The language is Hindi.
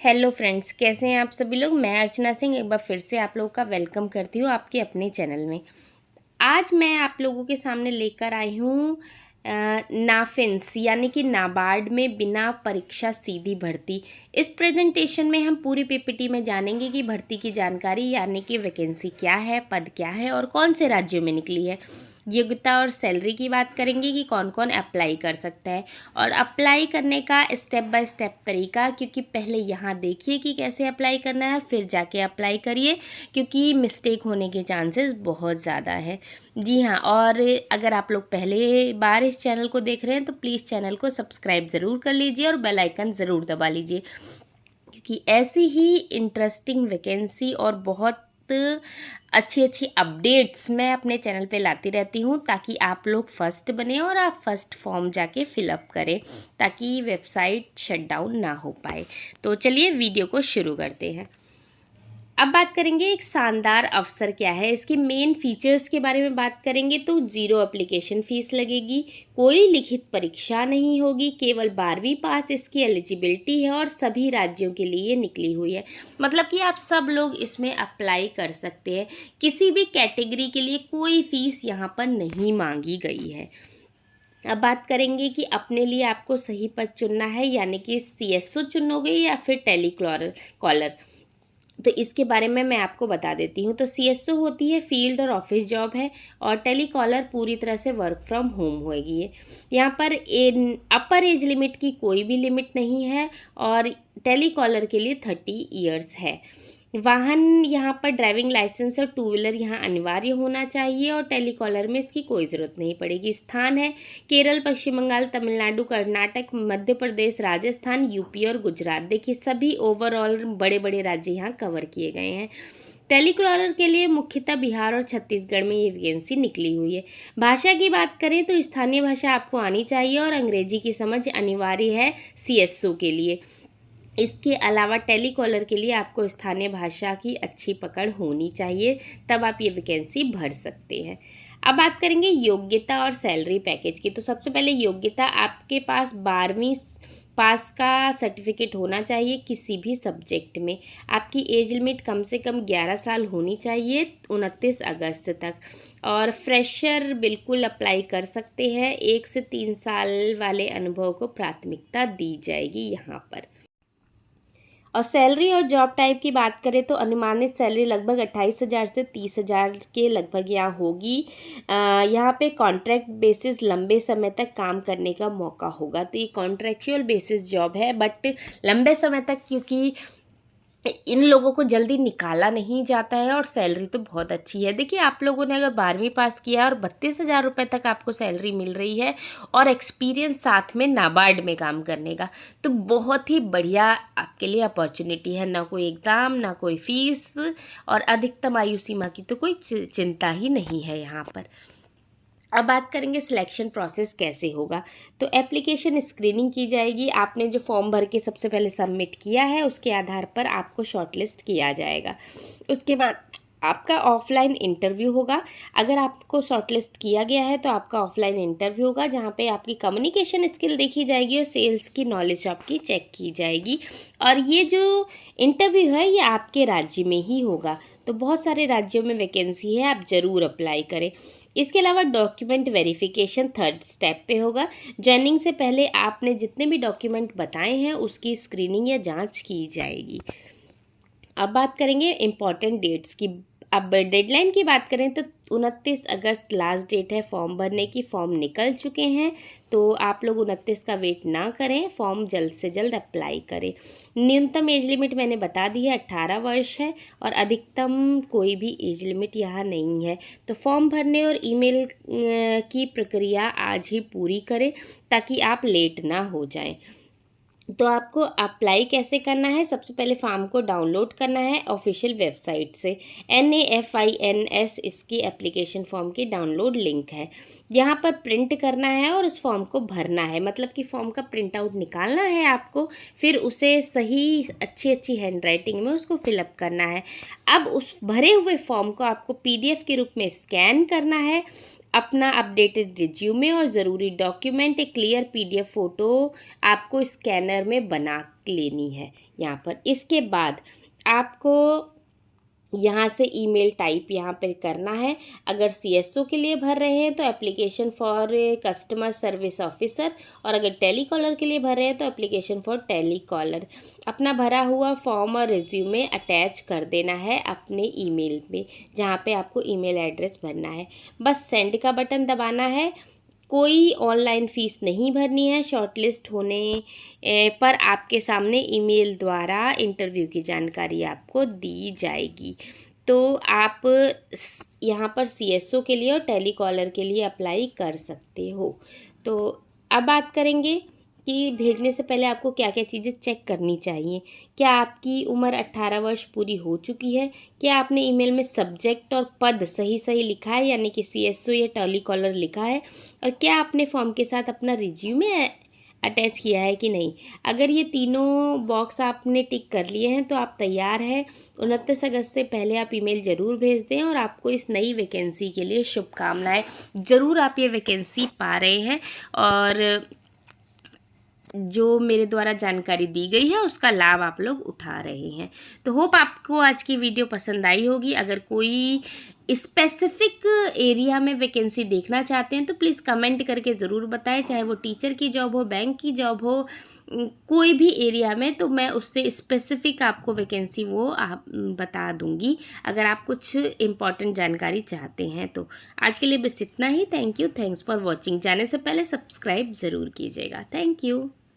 हेलो फ्रेंड्स, कैसे हैं आप सभी लोग। मैं अर्चना सिंह एक बार फिर से आप लोगों का वेलकम करती हूँ आपके अपने चैनल में। आज मैं आप लोगों के सामने लेकर आई हूँ नाफिन्स यानी कि नाबार्ड में बिना परीक्षा सीधी भर्ती। इस प्रेजेंटेशन में हम पूरी पीपीटी में जानेंगे कि भर्ती की जानकारी यानी कि वैकेंसी क्या है, पद क्या है और कौन से राज्यों में निकली है। योग्यता और सैलरी की बात करेंगे कि कौन कौन अप्लाई कर सकता है और अप्लाई करने का स्टेप बाय स्टेप तरीका, क्योंकि पहले यहाँ देखिए कि कैसे अप्लाई करना है फिर जाके अप्लाई करिए, क्योंकि मिस्टेक होने के चांसेस बहुत ज़्यादा है। जी हाँ, और अगर आप लोग पहले बार इस चैनल को देख रहे हैं तो प्लीज़ चैनल को सब्सक्राइब ज़रूर कर लीजिए और बेल आइकन ज़रूर दबा लीजिए, क्योंकि ऐसी ही इंटरेस्टिंग वैकेंसी और बहुत अच्छी अच्छी अपडेट्स मैं अपने चैनल पे लाती रहती हूँ, ताकि आप लोग फर्स्ट बने और आप फर्स्ट फॉर्म जाके फिलअप करें, ताकि वेबसाइट शट डाउन ना हो पाए। तो चलिए वीडियो को शुरू करते हैं। अब बात करेंगे एक शानदार अवसर क्या है, इसकी मेन फीचर्स के बारे में बात करेंगे। तो 0 एप्लीकेशन फ़ीस लगेगी, कोई लिखित परीक्षा नहीं होगी, केवल 12वीं पास इसकी एलिजिबिलिटी है और सभी राज्यों के लिए निकली हुई है। मतलब कि आप सब लोग इसमें अप्लाई कर सकते हैं, किसी भी कैटेगरी के लिए कोई फ़ीस यहाँ पर नहीं मांगी गई है। अब बात करेंगे कि अपने लिए आपको सही पद चुनना है, यानी कि CSO चुनोगे या फिर टेलीकॉलर। तो इसके बारे में मैं आपको बता देती हूँ। तो CSO होती है फील्ड और ऑफिस जॉब है, और टेलीकॉलर पूरी तरह से वर्क फ्रॉम होम होगी। ये यहाँ पर अपर एज लिमिट की कोई भी लिमिट नहीं है, और टेलीकॉलर के लिए 30 ईयर्स है। वाहन यहाँ पर ड्राइविंग लाइसेंस और 2 व्हीलर यहाँ अनिवार्य होना चाहिए, और टेलीकॉलर में इसकी कोई ज़रूरत नहीं पड़ेगी। स्थान है केरल, पश्चिम बंगाल, तमिलनाडु, कर्नाटक, मध्य प्रदेश, राजस्थान, यूपी और गुजरात। देखिए सभी ओवरऑल बड़े बड़े राज्य यहाँ कवर किए गए हैं। टेलीकॉलर के लिए मुख्यतः बिहार और छत्तीसगढ़ में ये वैकेंसी निकली हुई है। भाषा की बात करें तो स्थानीय भाषा आपको आनी चाहिए और अंग्रेजी की समझ अनिवार्य है CSO के लिए। इसके अलावा टेलीकॉलर के लिए आपको स्थानीय भाषा की अच्छी पकड़ होनी चाहिए, तब आप ये वैकेंसी भर सकते हैं। अब बात करेंगे योग्यता और सैलरी पैकेज की। तो सबसे पहले योग्यता, आपके पास 12वीं पास का सर्टिफिकेट होना चाहिए किसी भी सब्जेक्ट में। आपकी एज लिमिट कम से कम 11 साल होनी चाहिए 29 अगस्त तक, और फ्रेशर बिल्कुल अप्लाई कर सकते हैं। 1 से 3 साल वाले अनुभव को प्राथमिकता दी जाएगी यहाँ पर। और सैलरी और जॉब टाइप की बात करें तो अनुमानित सैलरी लगभग 28,000 से 30,000 के लगभग यहाँ होगी। यहाँ पे कॉन्ट्रैक्ट बेसिस लंबे समय तक काम करने का मौका होगा। तो ये कॉन्ट्रैक्चुअल बेसिस जॉब है, बट लंबे समय तक, क्योंकि इन लोगों को जल्दी निकाला नहीं जाता है और सैलरी तो बहुत अच्छी है। देखिए आप लोगों ने अगर 12वीं पास किया और 32,000 रुपये तक आपको सैलरी मिल रही है और एक्सपीरियंस साथ में नाबार्ड में काम करने का, तो बहुत ही बढ़िया आपके लिए अपॉर्चुनिटी है। ना कोई एग्ज़ाम, ना कोई फीस, और अधिकतम आयु सीमा की तो कोई चिंता ही नहीं है यहाँ पर। अब बात करेंगे सिलेक्शन प्रोसेस कैसे होगा। तो एप्लीकेशन स्क्रीनिंग की जाएगी। आपने जो फॉर्म भर के सबसे पहले सबमिट किया है उसके आधार पर आपको शॉर्टलिस्ट किया जाएगा। उसके बाद आपका ऑफलाइन इंटरव्यू होगा। अगर आपको शॉर्टलिस्ट किया गया है तो आपका ऑफलाइन इंटरव्यू होगा, जहाँ पे आपकी कम्युनिकेशन स्किल देखी जाएगी और सेल्स की नॉलेज आपकी चेक की जाएगी। और ये जो इंटरव्यू है ये आपके राज्य में ही होगा। तो बहुत सारे राज्यों में वैकेंसी है, आप ज़रूर अप्लाई करें। इसके अलावा डॉक्यूमेंट वेरिफिकेशन 3rd स्टेप पे होगा। ज्वाइनिंग से पहले आपने जितने भी डॉक्यूमेंट बताए हैं उसकी स्क्रीनिंग या जांच की जाएगी। अब बात करेंगे इम्पॉर्टेंट डेट्स की। अब डेडलाइन की बात करें तो 29 अगस्त लास्ट डेट है फॉर्म भरने की। फॉर्म निकल चुके हैं, तो आप लोग 29 का वेट ना करें, फॉर्म जल्द से जल्द अप्लाई करें। न्यूनतम एज लिमिट मैंने बता दी है, 18 वर्ष है, और अधिकतम कोई भी एज लिमिट यहाँ नहीं है। तो फॉर्म भरने और ईमेल की प्रक्रिया आज ही पूरी करें, ताकि आप लेट ना हो जाएं। तो आपको अप्लाई कैसे करना है, सबसे पहले फॉर्म को डाउनलोड करना है ऑफिशियल वेबसाइट से। NAFINS इसकी एप्लीकेशन फॉर्म की डाउनलोड लिंक है। यहाँ पर प्रिंट करना है और उस फॉर्म को भरना है, मतलब कि फॉर्म का प्रिंट आउट निकालना है आपको, फिर उसे सही अच्छी हैंडराइटिंग में उसको फिलअप करना है। अब उस भरे हुए फॉर्म को आपको PDF के रूप में स्कैन करना है अपना अपडेटेड रिज्यूमे और ज़रूरी डॉक्यूमेंट, एक क्लियर PDF फ़ोटो आपको स्कैनर में बना लेनी है यहाँ पर। इसके बाद आपको यहाँ से ईमेल टाइप यहाँ पे करना है। अगर CSO के लिए भर रहे हैं तो application for customer service officer, और अगर टेलीकॉलर के लिए भर रहे हैं तो एप्लीकेशन फॉर टेलीकॉलर। अपना भरा हुआ फॉर्म और रिज्यूमे अटैच कर देना है अपने ईमेल में, जहाँ पे आपको ईमेल एड्रेस भरना है। बस सेंड का बटन दबाना है। कोई ऑनलाइन फ़ीस नहीं भरनी है। शॉर्टलिस्ट होने पर आपके सामने ईमेल द्वारा इंटरव्यू की जानकारी आपको दी जाएगी। तो आप यहाँ पर CSO के लिए और टेलीकॉलर के लिए अप्लाई कर सकते हो। तो अब बात करेंगे कि भेजने से पहले आपको क्या क्या चीज़ें चेक करनी चाहिए। क्या आपकी उम्र 18 वर्ष पूरी हो चुकी है? क्या आपने ईमेल में सब्जेक्ट और पद सही लिखा है, यानी कि CSO या टेलीकॉलर लिखा है? और क्या आपने फॉर्म के साथ अपना रिज्यूमे अटैच किया है कि नहीं? अगर ये तीनों बॉक्स आपने टिक कर लिए हैं तो आप तैयार हैं। 29 अगस्त से पहले आप ईमेल ज़रूर भेज दें, और आपको इस नई वैकेंसी के लिए शुभकामनाएँ। ज़रूर आप ये वैकेंसी पा रहे हैं, और जो मेरे द्वारा जानकारी दी गई है उसका लाभ आप लोग उठा रहे हैं। तो होप आपको आज की वीडियो पसंद आई होगी। अगर कोई स्पेसिफिक एरिया में वैकेंसी देखना चाहते हैं तो प्लीज़ कमेंट करके ज़रूर बताएं, चाहे वो टीचर की जॉब हो, बैंक की जॉब हो, कोई भी एरिया में, तो मैं उससे स्पेसिफिक आपको वैकेंसी वो आप बता दूंगी, अगर आप कुछ इम्पॉर्टेंट जानकारी चाहते हैं तो। आज के लिए बस इतना ही। Thank you, thanks for watching. जाने से पहले सब्सक्राइब ज़रूर कीजिएगा। Thank you.